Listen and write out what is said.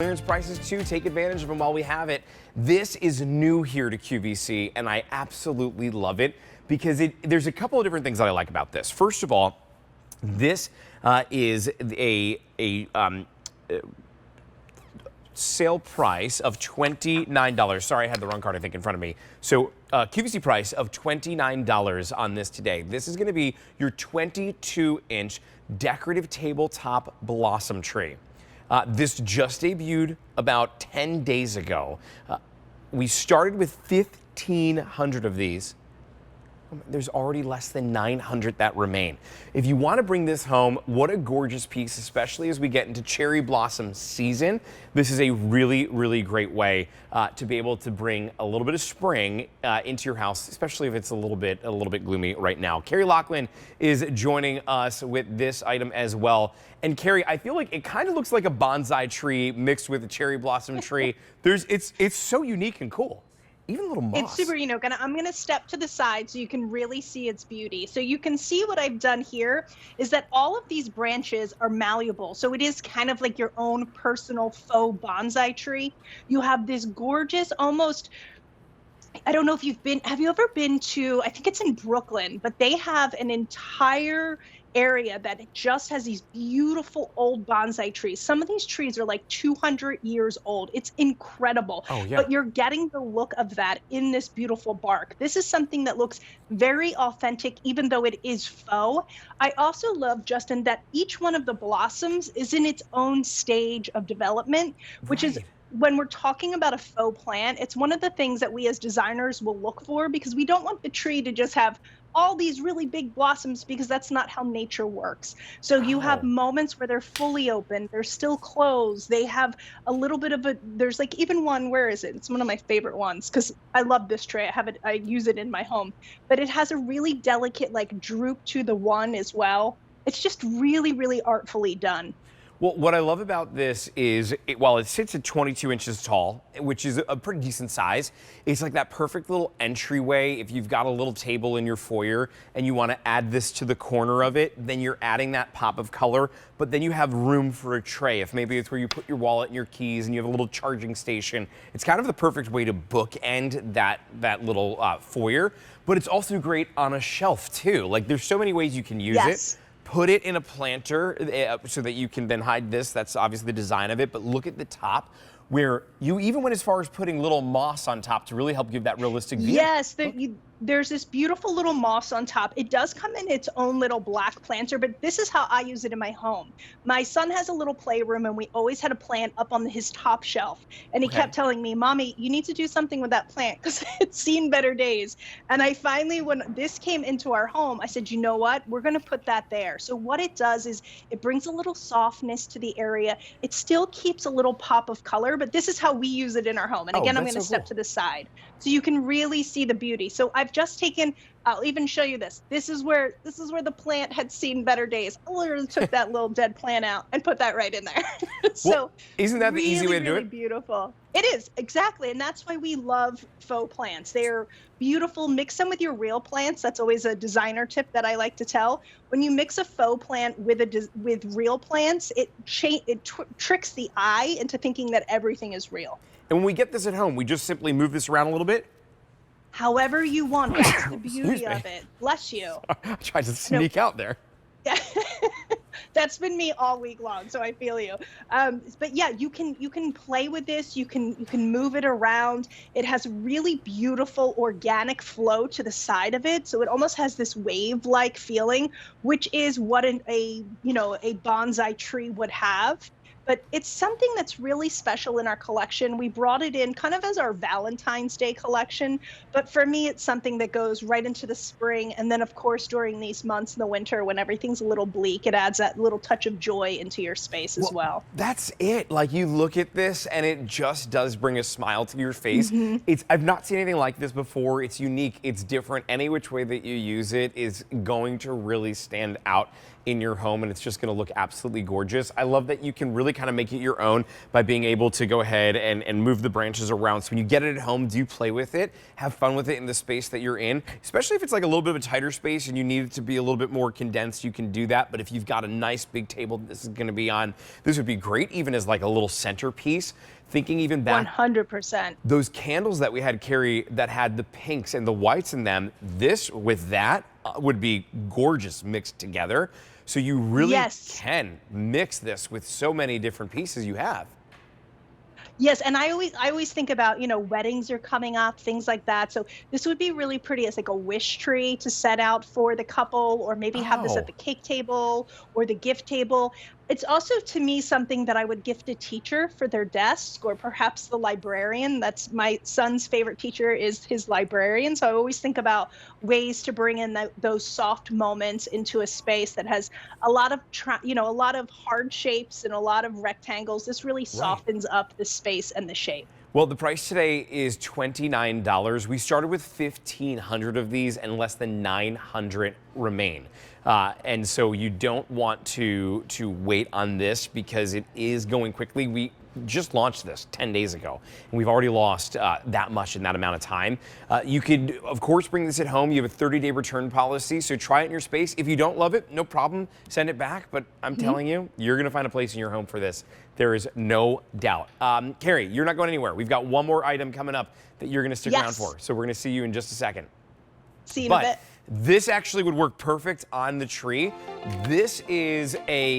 clearance prices too. Take advantage of them while we have it. This is new here to QVC, and I absolutely love it because there's a couple of different things that I like about this. First of all, this is a sale price of $29. Sorry, I had the wrong card, I think, in front of me. So QVC price of $29 on this today. This is going to be your 22-inch decorative tabletop blossom tree. This just debuted about 10 days ago. We started with 1,500 of these. There's already less than 900 that remain. If you want to bring this home, what a gorgeous piece, especially as we get into cherry blossom season. This is a really, really great way to be able to bring a little bit of spring into your house, especially if it's a little bit gloomy right now. Carrie Lachlan is joining us with this item as well. And Carrie, I feel like it kind of looks like a bonsai tree mixed with a cherry blossom tree. It's so unique and cool. Even a little moss. It's super, I'm gonna step to the side so you can really see its beauty. So you can see what I've done here is that all of these branches are malleable. So it is kind of like your own personal faux bonsai tree. You have this gorgeous, almost, I don't know if have you ever been to, I think it's in Brooklyn, but they have an entire area that just has these beautiful old bonsai trees. Some of these trees are like 200 years old. It's incredible. Oh, yeah. But you're getting the look of that in this beautiful bark. This is something that looks very authentic, even though it is faux. I also love, Justin, that each one of the blossoms is in its own stage of development, which is when we're talking about a faux plant, it's one of the things that we as designers will look for, because we don't want the tree to just have all these really big blossoms, because that's not how nature works. So you have moments where they're fully open, they're still closed, they have a little bit of there's like even one, where is it? It's one of my favorite ones, because I love this tray. I use it in my home, but it has a really delicate like droop to the one as well. It's just really, really artfully done. Well, what I love about this is, while it sits at 22 inches tall, which is a pretty decent size, it's like that perfect little entryway. If you've got a little table in your foyer and you want to add this to the corner of it, then you're adding that pop of color, but then you have room for a tray. If maybe it's where you put your wallet and your keys and you have a little charging station, it's kind of the perfect way to bookend that little foyer, but it's also great on a shelf too. Like, there's so many ways you can use it. Put it in a planter so that you can then hide this. That's obviously the design of it. But look at the top, where you even went as far as putting little moss on top to really help give that realistic view. Yes, there's this beautiful little moss on top. It does come in its own little black planter, but this is how I use it in my home. My son has a little playroom, and we always had a plant up on his top shelf. And he kept telling me, "Mommy, you need to do something with that plant because it's seen better days." And I finally, when this came into our home, I said, "You know what? We're going to put that there." So what it does is it brings a little softness to the area. It still keeps a little pop of color, but this is how we use it in our home. And again, I'm going to step to the side so you can really see the beauty. So I've just taken, I'll even show you this. This is where the plant had seen better days. I literally took that little dead plant out and put that right in there. So well, isn't that the easy way to do it? Beautiful. It is, exactly. And that's why we love faux plants. They're beautiful. Mix them with your real plants. That's always a designer tip that I like to tell. When you mix a faux plant with real plants, it tricks the eye into thinking that everything is real. And when we get this at home, we just simply move this around a little bit? However you want. That's the beauty of it. Bless you. I tried to sneak out there. Yeah. That's been me all week long, so I feel you. But yeah, you can play with this. You can move it around. It has really beautiful organic flow to the side of it, so it almost has this wave-like feeling, which is what a bonsai tree would have. But it's something that's really special in our collection. We brought it in kind of as our Valentine's Day collection, but for me, it's something that goes right into the spring. And then, of course, during these months in the winter, when everything's a little bleak, it adds that little touch of joy into your space as well. That's it. Like, you look at this and it just does bring a smile to your face. I've not seen anything like this before. It's unique. It's different. Any which way that you use it is going to really stand out in your home, and it's just gonna look absolutely gorgeous. I love that you can really kind of make it your own by being able to go ahead and move the branches around. So when you get it at home, do play with it, have fun with it in the space that you're in, especially if it's like a little bit of a tighter space and you need it to be a little bit more condensed, you can do that. But if you've got a nice big table that this is gonna be on, this would be great even as like a little centerpiece. Thinking even back, 100%. those candles that we had, Carrie, that had the pinks and the whites in them, this with that would be gorgeous mixed together. So you really can mix this with so many different pieces you have. Yes, and I always think about, weddings are coming up, things like that. So this would be really pretty as like a wish tree to set out for the couple, or maybe have this at the cake table or the gift table. It's also, to me, something that I would gift a teacher for their desk, or perhaps the librarian. That's my son's favorite teacher, is his librarian. So I always think about ways to bring in those soft moments into a space that has a lot of, a lot of hard shapes and a lot of rectangles. This really softens up the space and the shape. Well, the price today is $29. We started with 1,500 of these and less than 900 remain. And so you don't want to wait on this because it is going quickly. We just launched this 10 days ago, and we've already lost that much in that amount of time. You could, of course, bring this at home. You have a 30-day return policy, so try it in your space. If you don't love it, no problem, send it back. But I'm telling you, you're going to find a place in your home for this. There is no doubt. Carrie, you're not going anywhere. We've got one more item coming up that you're going to stick around for. So we're going to see you in just a second. See you in a bit. This actually would work perfect on the tree. This is a